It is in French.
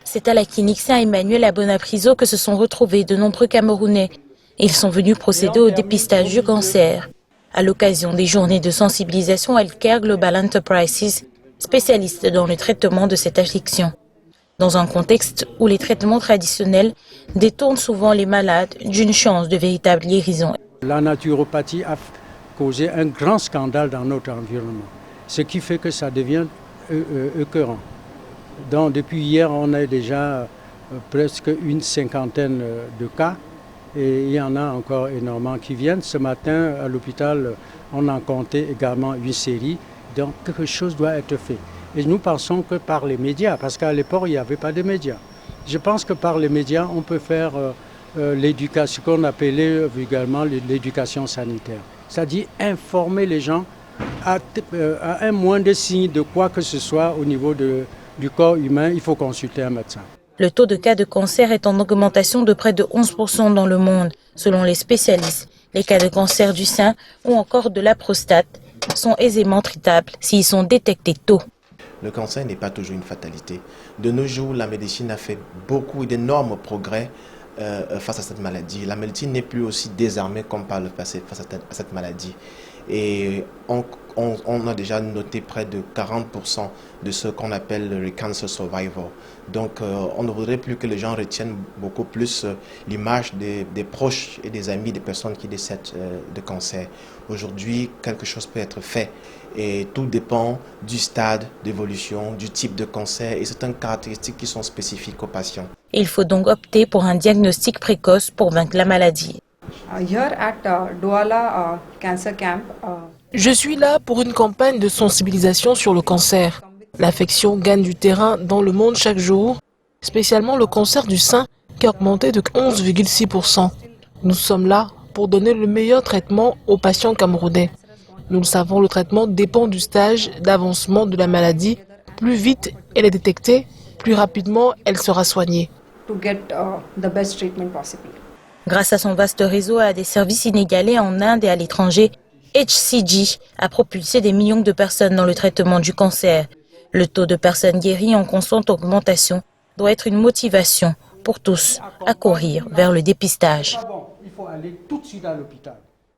C'est à la clinique Saint-Emmanuel à Bonapriso que se sont retrouvés de nombreux Camerounais. Ils sont venus procéder au dépistage du cancer. À l'occasion des journées de sensibilisation Healthcare Global Enterprises, spécialiste dans le traitement de cette affliction. Dans un contexte où les traitements traditionnels détournent souvent les malades d'une chance de véritable guérison. La naturopathie a causé un grand scandale dans notre environnement, ce qui fait que ça devient écœurant. Donc depuis hier, on a déjà presque une cinquantaine de cas et il y en a encore énormément qui viennent. Ce matin, à l'hôpital, on en comptait également une série, donc quelque chose doit être fait. Et nous pensons que par les médias, parce qu'à l'époque, il n'y avait pas de médias. Je pense que par les médias, on peut faire l'éducation, ce qu'on appelait vulgairement l'éducation sanitaire. C'est-à-dire informer les gens à un moindre signe de quoi que ce soit au niveau du corps humain, il faut consulter un médecin. Le taux de cas de cancer est en augmentation de près de 11% dans le monde. Selon les spécialistes, les cas de cancer du sein ou encore de la prostate sont aisément traitables s'ils sont détectés tôt. Le cancer n'est pas toujours une fatalité. De nos jours, la médecine a fait beaucoup d'énormes progrès face à cette maladie. La médecine n'est plus aussi désarmée comme par le passé face à cette maladie. Et on a déjà noté près de 40% de ce qu'on appelle le cancer survivor. Donc on ne voudrait plus que les gens retiennent beaucoup plus l'image des proches et des amis des personnes qui décèdent de cancer. Aujourd'hui, quelque chose peut être fait et tout dépend du stade d'évolution, du type de cancer et certaines caractéristiques qui sont spécifiques aux patients. Il faut donc opter pour un diagnostic précoce pour vaincre la maladie. Je suis là pour une campagne de sensibilisation sur le cancer. L'affection gagne du terrain dans le monde chaque jour, spécialement le cancer du sein qui a augmenté de 11,6%. Nous sommes là pour donner le meilleur traitement aux patients camerounais. Nous le savons, le traitement dépend du stage d'avancement de la maladie. Plus vite elle est détectée, plus rapidement elle sera soignée. Grâce à son vaste réseau et à des services inégalés en Inde et à l'étranger, HCG a propulsé des millions de personnes dans le traitement du cancer. Le taux de personnes guéries en constante augmentation doit être une motivation pour tous à courir vers le dépistage. Il faut aller tout de suite à l'hôpital.